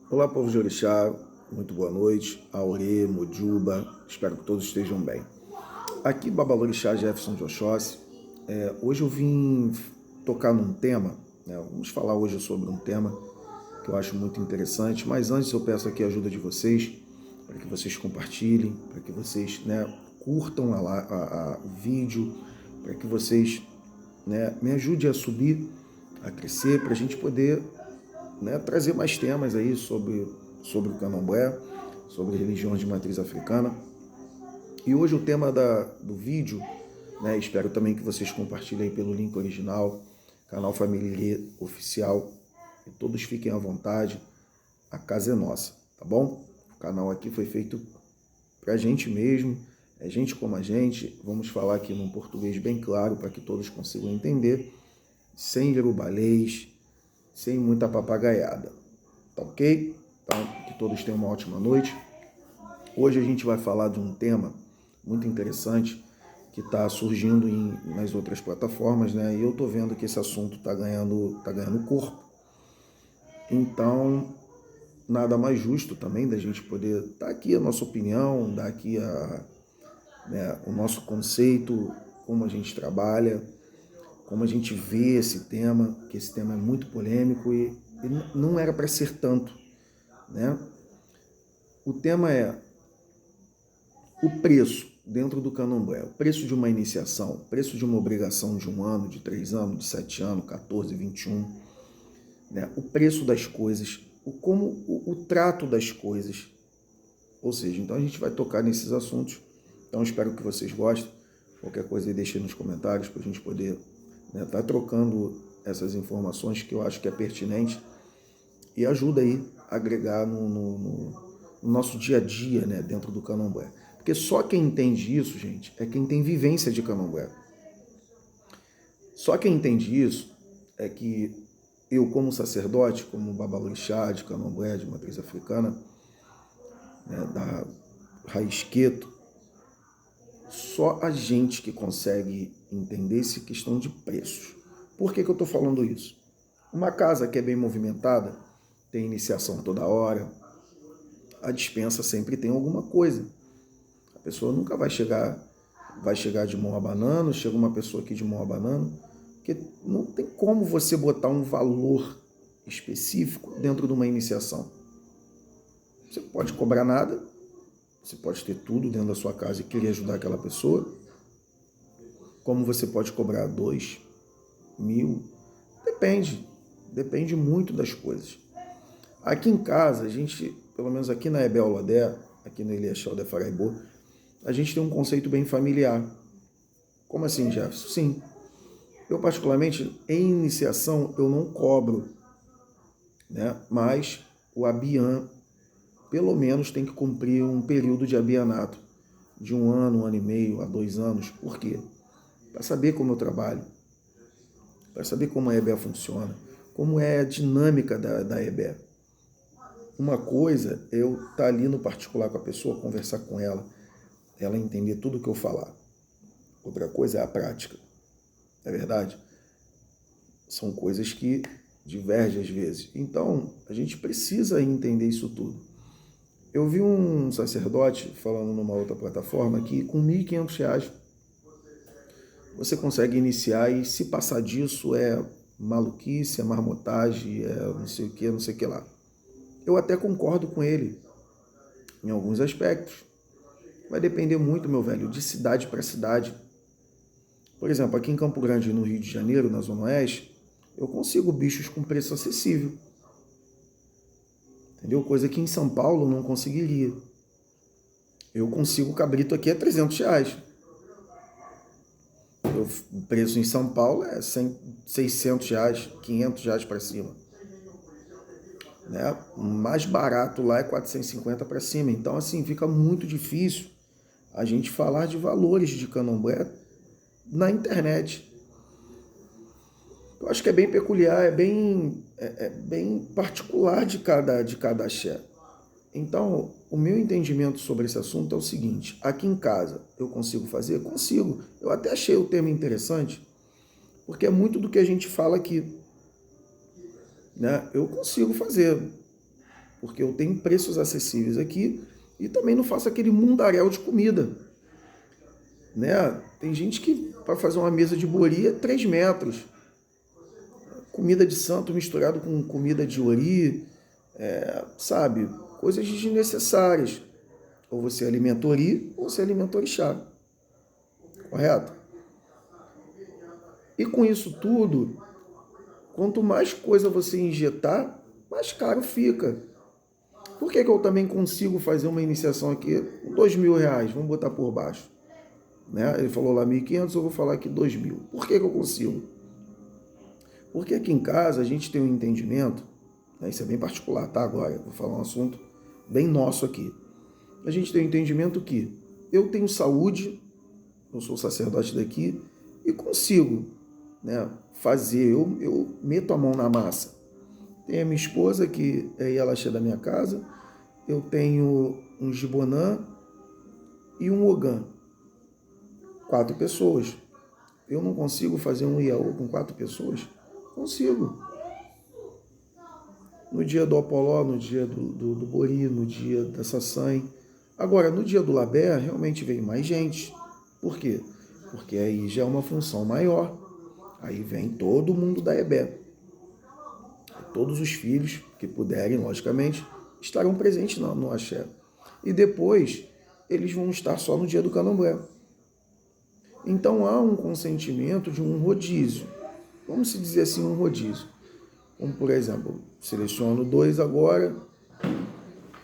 Olá, povo de Orixá, muito boa noite, Aurê, Mojuba, espero que todos estejam bem. Aqui, Babalorixá Jefferson de Oxóssi. Hoje eu vim tocar num tema, né? Vamos falar hoje sobre um tema que eu acho muito interessante, mas antes eu peço aqui a ajuda de vocês, para que vocês compartilhem, para que vocês, curtam o vídeo, para que vocês, me ajudem a subir, a crescer, para a gente poder, trazer mais temas aí sobre o candomblé, sobre religiões de matriz africana. E hoje o tema do vídeo, espero também que vocês compartilhem pelo link original, canal Família Oficial, e todos fiquem à vontade, a casa é nossa, tá bom? O canal aqui foi feito pra gente mesmo, é gente como a gente, vamos falar aqui num português bem claro para que todos consigam entender, sem irubalês, sem muita papagaiada, tá ok? Então, que todos tenham uma ótima noite. Hoje a gente vai falar de um tema muito interessante que está surgindo nas outras plataformas, né? E eu tô vendo que esse assunto tá ganhando corpo. Então, nada mais justo também da gente poder dar aqui a nossa opinião, dar aqui o nosso conceito, como a gente trabalha, como a gente vê esse tema, que esse tema é muito polêmico e não era para ser tanto, né? O tema é o preço dentro do candomblé, o preço de uma iniciação, o preço de uma obrigação de 1 ano, de 3 anos, de 7 anos, 14, 21, né? O preço das coisas, o trato das coisas. Ou seja, então a gente vai tocar nesses assuntos. Então espero que vocês gostem. Qualquer coisa aí deixem nos comentários para a gente poder tá trocando essas informações que eu acho que é pertinente e ajuda aí a agregar no nosso dia a dia, né, dentro do candomblé. Porque só quem entende isso, gente, é quem tem vivência de candomblé. Só quem entende isso é que eu, como sacerdote, como babalorixá de candomblé, de matriz africana, da raiz queto, só a gente que consegue entender essa questão de preços. Por que eu estou falando isso? Uma casa que é bem movimentada, tem iniciação toda hora, a dispensa sempre tem alguma coisa. A pessoa nunca vai chegar de mão abanando, chega uma pessoa aqui de mão abanando, porque não tem como você botar um valor específico dentro de uma iniciação. Você pode cobrar nada, você pode ter tudo dentro da sua casa e querer ajudar aquela pessoa, como você pode cobrar 2.000, depende muito das coisas. Aqui em casa, a gente, pelo menos aqui na Ebel Lodé, aqui no Eliashel de Faraibô, a gente tem um conceito bem familiar. Como assim, Jefferson? Sim. Eu, particularmente, em iniciação, eu não cobro, né? Mas o abian, pelo menos, tem que cumprir um período de abianato de 1 ano e meio a 2 anos. Por quê? Para saber como eu trabalho, para saber como a EBE funciona, como é a dinâmica da EBE. Uma coisa é eu estar ali no particular com a pessoa, conversar com ela entender tudo o que eu falar. Outra coisa é a prática. É verdade? São coisas que divergem às vezes. Então, a gente precisa entender isso tudo. Eu vi um sacerdote falando numa outra plataforma que com R$ 1.500 você consegue iniciar e se passar disso é maluquice, é marmotagem, é não sei o que lá. Eu até concordo com ele em alguns aspectos. Vai depender muito, meu velho, de cidade para cidade. Por exemplo, aqui em Campo Grande, no Rio de Janeiro, na Zona Oeste, eu consigo bichos com preço acessível. Entendeu? Coisa que em São Paulo não conseguiria. Eu consigo cabrito aqui a R$ 300. O preço em São Paulo é R$ 600, R$ 500 para cima. Né? O mais barato lá é 450 para cima. Então, assim, fica muito difícil a gente falar de valores de candomblé na internet. Eu acho que é bem peculiar, é bem particular de cada axé. Então, o meu entendimento sobre esse assunto é o seguinte: aqui em casa eu consigo fazer? Consigo. Eu até achei o tema interessante, porque é muito do que a gente fala aqui. Né? Eu consigo fazer. porque eu tenho preços acessíveis aqui e também não faço aquele mundaréu de comida, né? Tem gente que, para fazer uma mesa de bori, é 3 metros. Comida de santo misturado com comida de ori, sabe? Coisas desnecessárias. Ou você alimenta ori, ou você alimenta orixá. Correto? E com isso tudo, quanto mais coisa você injetar, mais caro fica. Por que eu também consigo fazer uma iniciação aqui com R$ 2.000? Vamos botar por baixo. Né? Ele falou lá 1.500, eu vou falar aqui 2.000. Por que eu consigo? Porque aqui em casa a gente tem um entendimento, né? Isso é bem particular, tá? Agora, vou falar um assunto bem nosso aqui. A gente tem um entendimento que eu tenho saúde, eu sou sacerdote daqui, e consigo, né, fazer, eu meto a mão na massa. Tem a minha esposa, que é Yalaxé da minha casa, eu tenho um Jibonã e um Ogã. 4 pessoas. Eu não consigo fazer um Iaô com 4 pessoas? Consigo. No dia do Apoló, no dia do Bori, no dia da Sassã. Agora, no dia do Labé, realmente vem mais gente. Por quê? Porque aí já é uma função maior. Aí vem todo mundo da Ebé. Todos os filhos que puderem, logicamente, estarão presentes no axé. E depois, eles vão estar só no dia do candomblé. Então há um consentimento de um rodízio. Vamos se dizer assim, um rodízio. Como, por exemplo, seleciono 2 agora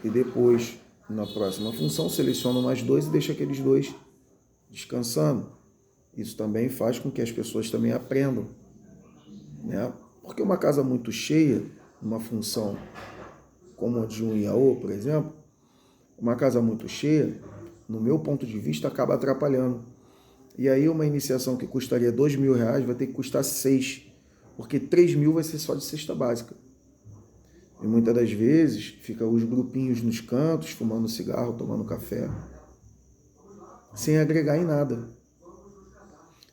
e depois, na próxima função, seleciono mais 2 e deixo aqueles 2 descansando. Isso também faz com que as pessoas também aprendam, né? Porque uma casa muito cheia, uma função como a de um Iaô, por exemplo, uma casa muito cheia, no meu ponto de vista, acaba atrapalhando. E aí uma iniciação que custaria R$ 2.000 vai ter que custar 6, porque 3.000 vai ser só de cesta básica. E muitas das vezes fica os grupinhos nos cantos, fumando cigarro, tomando café, sem agregar em nada.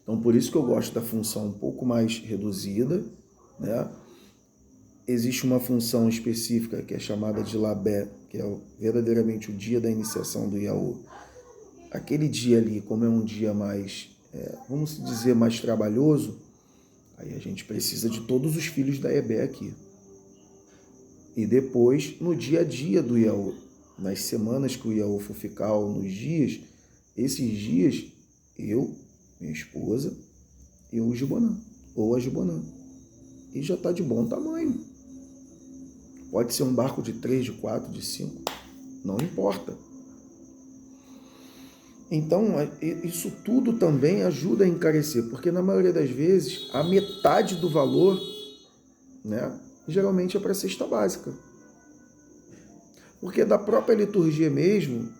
Então por isso que eu gosto da função um pouco mais reduzida, né? Existe uma função específica que é chamada de Labé, que é verdadeiramente o dia da iniciação do Iaô. Aquele dia ali, como é um dia mais, vamos dizer, mais trabalhoso, aí a gente precisa de todos os filhos da Ebé aqui. E depois, no dia a dia do Iaô, nas semanas que o Iaô for ficar, ou nos dias, esses dias, eu, minha esposa e o Jibonã, ou a Jibonã. E já está de bom tamanho. Pode ser um barco de 3, de 4, de 5, não importa. Então, isso tudo também ajuda a encarecer, porque na maioria das vezes, a metade do valor, né, geralmente é para a cesta básica. Porque da própria liturgia mesmo,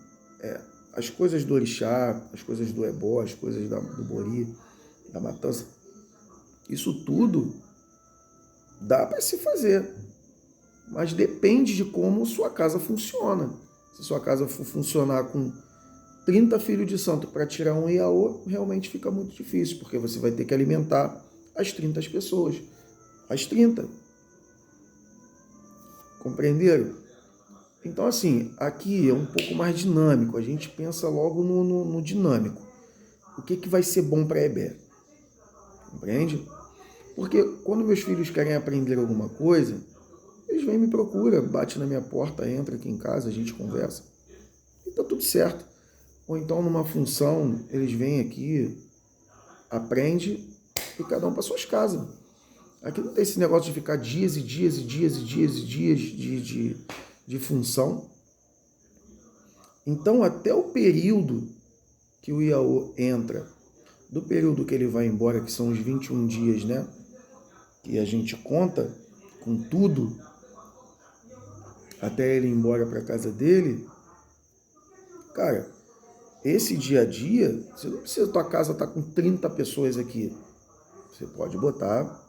as coisas do orixá, as coisas do ebó, as coisas do bori, da matança, isso tudo dá para se fazer. Mas depende de como sua casa funciona. Se sua casa for funcionar com 30 filhos de santo para tirar um Iaô, realmente fica muito difícil, porque você vai ter que alimentar as 30 pessoas. As 30. Compreenderam? Então, assim, aqui é um pouco mais dinâmico. A gente pensa logo no dinâmico. O que vai ser bom para a Ebé? Compreende? Porque quando meus filhos querem aprender alguma coisa, eles vêm e me procuram, bate na minha porta, entra aqui em casa, a gente conversa. E tá tudo certo. Ou então, numa função, eles vêm aqui, aprende e cada um para suas casas. Aqui não tem esse negócio de ficar dias e dias e dias e dias e dias de função. Então, até o período que o Iaô entra, do período que ele vai embora, que são os 21 dias, né? Que a gente conta com tudo, até ele ir embora para casa dele, cara, esse dia a dia, você não precisa, tua casa estar com 30 pessoas aqui. Você pode botar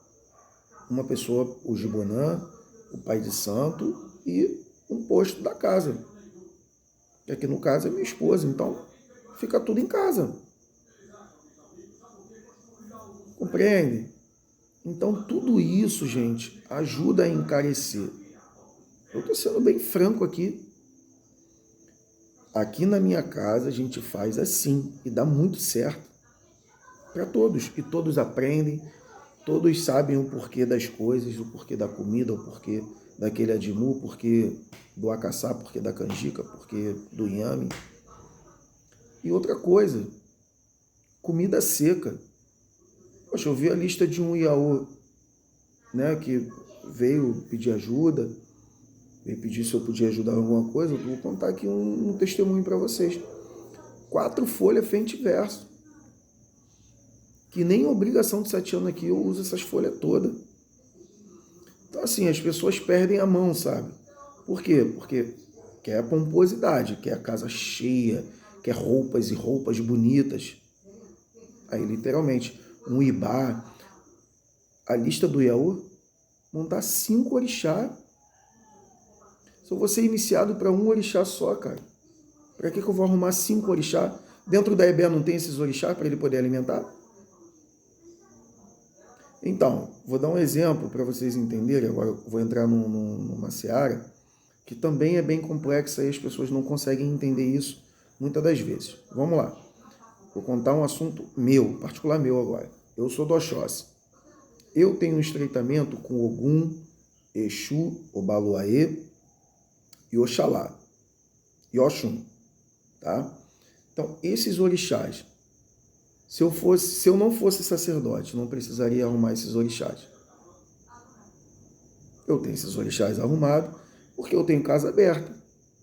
uma pessoa, o Jibonã, o pai de santo e um posto da casa. Que aqui no caso é minha esposa, então fica tudo em casa. Compreende? Então tudo isso, gente, ajuda a encarecer. Eu estou sendo bem franco aqui. Aqui na minha casa a gente faz assim e dá muito certo para todos. E todos aprendem, todos sabem o porquê das coisas, o porquê da comida, o porquê daquele adimu, o porquê do acaçá, o porquê da canjica, o porquê do inhame. E outra coisa, comida seca. Poxa, eu vi a lista de um iaô, né, que veio pedir ajuda, veio pedir se eu podia ajudar em alguma coisa. Eu vou contar aqui um testemunho para vocês. 4 folhas frente e verso. Que nem obrigação de 7 anos aqui eu uso essas folhas todas. Então, assim, as pessoas perdem a mão, sabe? Por quê? Porque quer pomposidade, quer a casa cheia, quer roupas e roupas bonitas. Aí, literalmente, um ibá, a lista do Iaú, montar 5 orixá. Se eu vou ser iniciado para um orixá só, cara. Para que eu vou arrumar 5 orixá? Dentro da Ebé não tem esses orixá para ele poder alimentar? Então, vou dar um exemplo para vocês entenderem. Agora eu vou entrar numa seara que também é bem complexa e as pessoas não conseguem entender isso muitas das vezes. Vamos lá. Vou contar um assunto meu, particular meu agora. Eu sou do Oxóssi. Eu tenho um estreitamento com Ogum, Exu, Obaluaê e Oxalá e Oxum, tá? Então, esses orixás, se eu não fosse sacerdote, não precisaria arrumar esses orixás. Eu tenho esses orixás arrumados porque eu tenho casa aberta,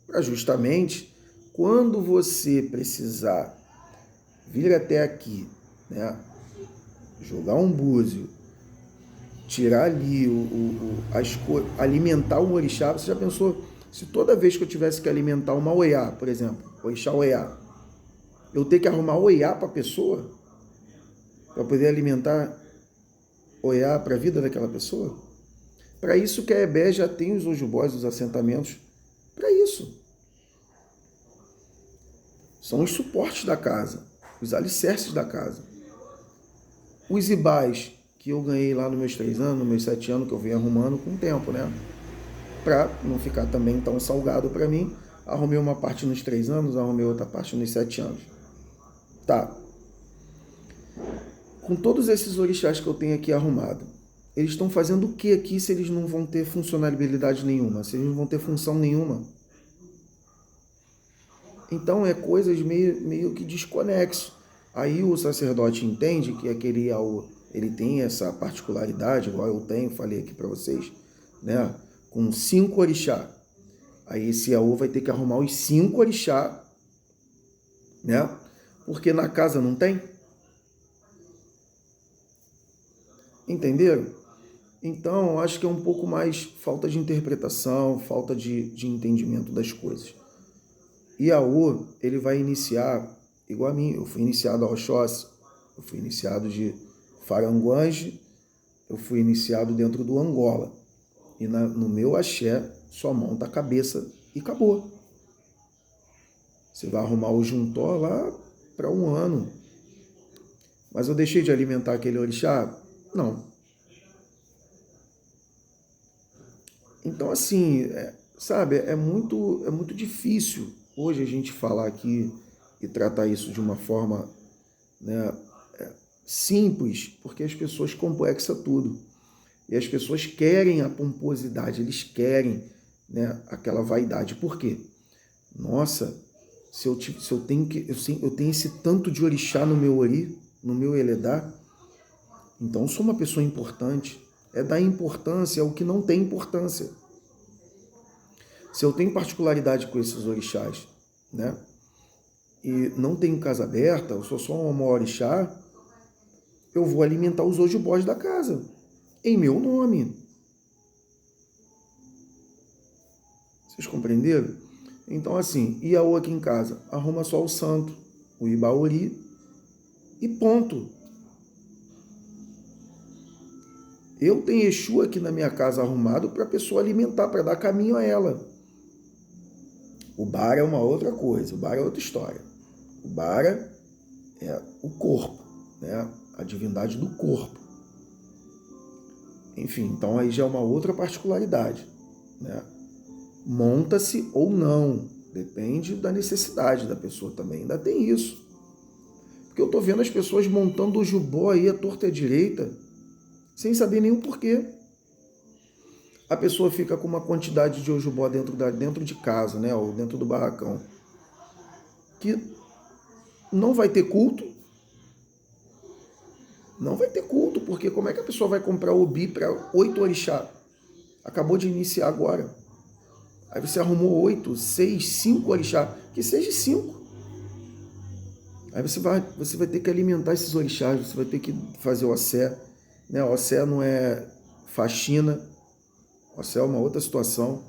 para justamente quando você precisar vir até aqui, né, jogar um búzio, tirar ali alimentar um orixá. Você já pensou se toda vez que eu tivesse que alimentar uma oiá, por exemplo, orixá oiá, eu ter que arrumar oiá para a pessoa para poder alimentar oiá para a vida daquela pessoa? Para isso que a EBE já tem os ojubós, os assentamentos, para isso. São os suportes da casa, os alicerces da casa. Os ibás que eu ganhei lá nos meus 3 anos, nos meus 7 anos, que eu venho arrumando com o tempo, né? Para não ficar também tão salgado para mim, arrumei uma parte nos 3 anos, arrumei outra parte nos 7 anos. Tá. Com todos esses orixás que eu tenho aqui arrumado, eles estão fazendo o que aqui se eles não vão ter funcionalidade nenhuma, se eles não vão ter função nenhuma? Então é coisas meio que desconexo. Aí o sacerdote entende que aquele Iaô, ele tem essa particularidade, igual eu tenho, falei aqui para vocês, né? Com 5 orixá. Aí esse Iaô vai ter que arrumar os 5 orixá, né? Porque na casa não tem. Entenderam? Então, acho que é um pouco mais falta de interpretação, falta de entendimento das coisas. Iaô, ele vai iniciar, igual a mim, eu fui iniciado a Oxóssi, eu fui iniciado de Faranguange, eu fui iniciado dentro do Angola. E no meu axé, só monta a cabeça e acabou. Você vai arrumar o juntó lá para 1 ano. Mas eu deixei de alimentar aquele orixá? Não. Então, assim, sabe, é muito difícil hoje a gente falar aqui e tratar isso de uma forma, né, simples, porque as pessoas complexam tudo. E as pessoas querem a pomposidade, eles querem, né, aquela vaidade. Por quê? Nossa, se eu tenho esse tanto de orixá no meu ori, no meu eledá, então eu sou uma pessoa importante. É dar importância ao que não tem importância. Se eu tenho particularidade com esses orixás, né, e não tenho casa aberta, eu sou só um orixá, eu vou alimentar os ojubós da casa, em meu nome. Vocês compreenderam? Então, assim, Iaô aqui em casa, arruma só o santo, o Ibaori, e ponto. Eu tenho Exu aqui na minha casa arrumado para a pessoa alimentar, para dar caminho a ela. O Bara é uma outra coisa, o Bara é outra história. O Bara é o corpo, né? A divindade do corpo. Enfim, então aí já é uma outra particularidade, né? monta-se ou não. Depende da necessidade da pessoa também. Ainda tem isso. Porque eu tô vendo as pessoas montando o jubó aí à torta e à direita, sem saber nem o porquê. A pessoa fica com uma quantidade de ojubó dentro de casa, né? Ou dentro do barracão, que não vai ter culto. Não vai ter culto, porque como é que a pessoa vai comprar obi para 8 orixá? Acabou de iniciar agora. Aí você arrumou 8, 6, 5 orixá, que seja 5. Aí você vai ter que alimentar esses orixás, você vai ter que fazer o ossé, né? O ossé não é faxina, o ossé é uma outra situação.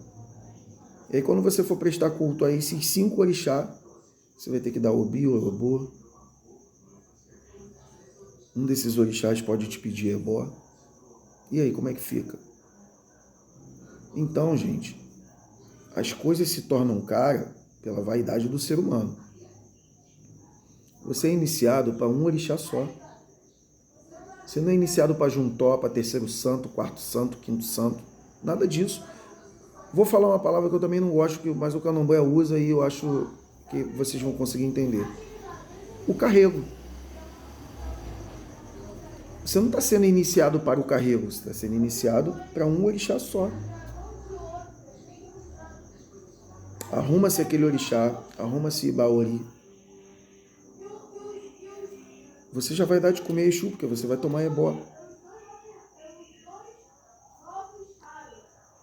E aí quando você for prestar culto a esses 5 orixá, você vai ter que dar obi, orobô. Um desses orixás pode te pedir ebó. E aí, como é que fica? Então, gente, as coisas se tornam caras pela vaidade do ser humano. Você é iniciado para um orixá só. Você não é iniciado para juntó, para terceiro santo, quarto santo, quinto santo. Nada disso. Vou falar uma palavra que eu também não gosto, mas o candomblé usa e eu acho que vocês vão conseguir entender. O carrego. Você não está sendo iniciado para o carrego, você está sendo iniciado para um orixá só. Arruma-se aquele orixá, arruma-se Ibaori. Você já vai dar de comer Exu, porque você vai tomar ebó.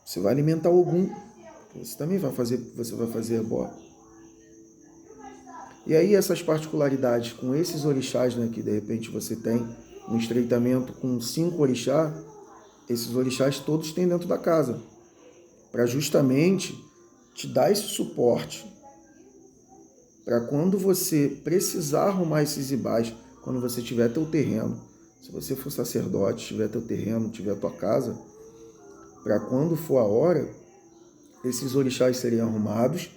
Você vai alimentar Ogum, você também vai fazer ebó. E aí essas particularidades com esses orixás, né, que de repente você tem um estreitamento com 5 orixás, esses orixás todos têm dentro da casa, para justamente te dar esse suporte, para quando você precisar arrumar esses ibás, quando você tiver teu terreno, se você for sacerdote, tiver teu terreno, tiver tua casa, para quando for a hora, esses orixás seriam arrumados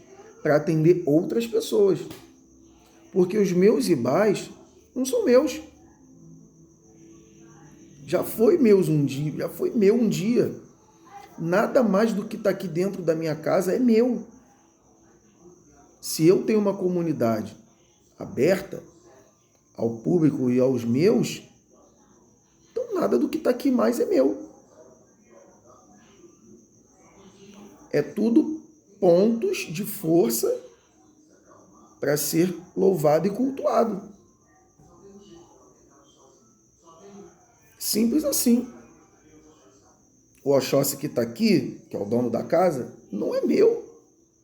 para atender outras pessoas. Porque os meus ibás não são meus. Já foi meu um dia. Nada mais do que está aqui dentro da minha casa é meu. Se eu tenho uma comunidade aberta ao público e aos meus, então nada do que está aqui mais é meu. É tudo pontos de força para ser louvado e cultuado. Simples assim. O Oxóssi que está aqui, que é o dono da casa, não é meu,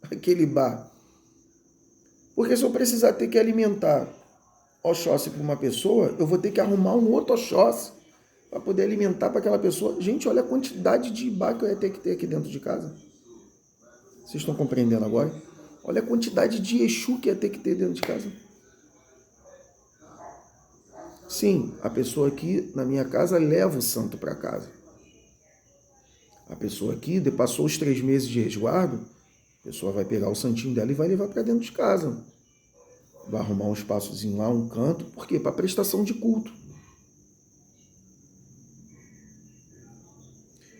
aquele bar. Porque se eu precisar ter que alimentar Oxóssi para uma pessoa, eu vou ter que arrumar um outro Oxóssi para poder alimentar para aquela pessoa. Gente, olha a quantidade de bar que eu ia ter que ter aqui dentro de casa. Vocês estão compreendendo agora? Olha a quantidade de Exu que ia ter que ter dentro de casa. Sim, a pessoa aqui na minha casa leva o santo para casa. A pessoa aqui, passou os 3 meses de resguardo, a pessoa vai pegar o santinho dela e vai levar para dentro de casa. Vai arrumar um espaçozinho lá, um canto, por quê? Para prestação de culto.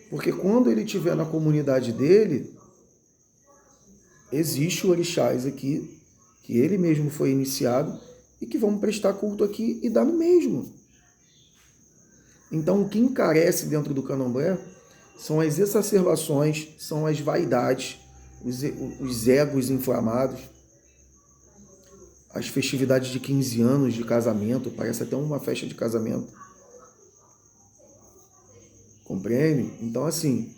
Porque quando ele estiver na comunidade dele, existe orixás aqui, que ele mesmo foi iniciado, e que vão prestar culto aqui e dar no mesmo. Então, o que encarece dentro do candomblé são as exacerbações, são as vaidades, os egos inflamados, as festividades de 15 anos de casamento, parece até uma festa de casamento. Compreende? Então, assim,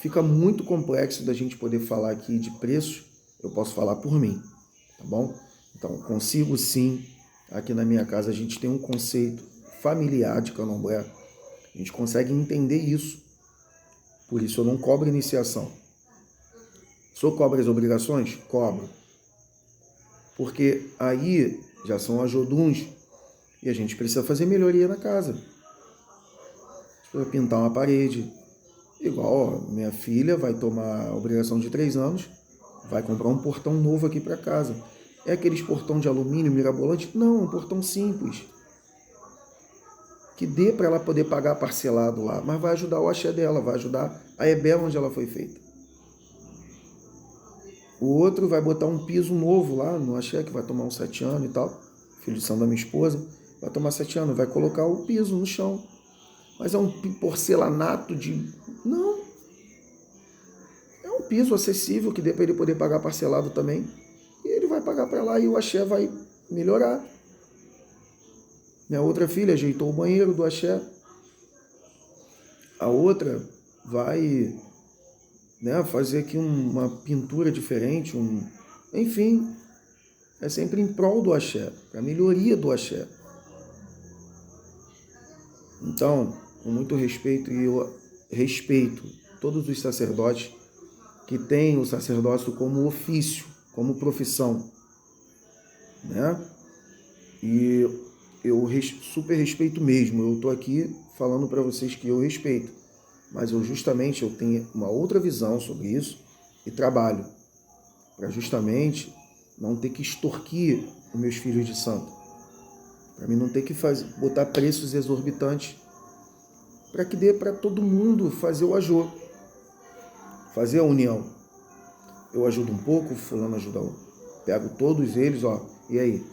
fica muito complexo da gente poder falar aqui de preços. Eu posso falar por mim, tá bom? Então, consigo sim. Aqui na minha casa a gente tem um conceito familiar de candomblé. A gente consegue entender isso. Por isso eu não cobro iniciação. Se eu cobro as obrigações? Cobro. Porque aí já são ajoduns e a gente precisa fazer melhoria na casa. Precisa pintar uma parede. Igual, ó, minha filha vai tomar a obrigação de 3 anos, vai comprar um portão novo aqui para casa. É aqueles portão de alumínio mirabolante? Não, um portão simples. Que dê para ela poder pagar parcelado lá, mas vai ajudar o axé dela, vai ajudar a ebé onde ela foi feita. O outro vai botar um piso novo lá no axé, que vai tomar uns 7 anos e tal. Filho de santo da minha esposa. Vai tomar 7 anos, vai colocar o piso no chão. Mas é um porcelanato de... Não. É um piso acessível que dê para ele poder pagar parcelado também. E ele vai pagar para lá e o axé vai melhorar. Minha outra filha ajeitou o banheiro do axé. A outra vai, né, fazer aqui uma pintura diferente. Enfim, é sempre em prol do axé, para a melhoria do axé. Então, com muito respeito, e eu respeito todos os sacerdotes que têm o sacerdócio como ofício, como profissão, né? E eu super respeito mesmo. Eu estou aqui falando para vocês que eu respeito, mas eu tenho uma outra visão sobre isso e trabalho para justamente não ter que extorquir os meus filhos de santo, para mim não ter que botar preços exorbitantes, para que dê para todo mundo fazer o ajô, fazer a união. Eu ajudo um pouco, o fulano ajuda um. Pego todos eles, ó, e aí?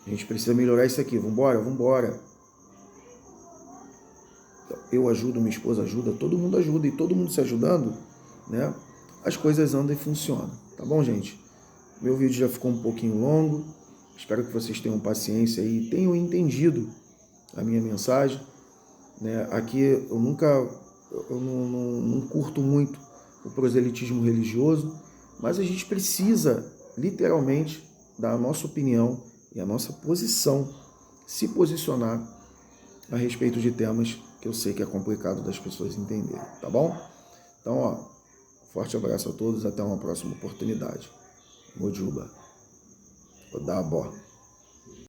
A gente precisa melhorar isso aqui, vambora. Eu ajudo, minha esposa ajuda, todo mundo ajuda, e todo mundo se ajudando, né? As coisas andam e funcionam, tá bom, gente? Meu vídeo já ficou um pouquinho longo, espero que vocês tenham paciência e tenham entendido a minha mensagem, né? Aqui eu não curto muito o proselitismo religioso, mas a gente precisa, literalmente, dar a nossa opinião e a nossa posição, se posicionar a respeito de temas que eu sei que é complicado das pessoas entenderem, tá bom? Então, ó, forte abraço a todos, até uma próxima oportunidade. Mojuba, Odabó.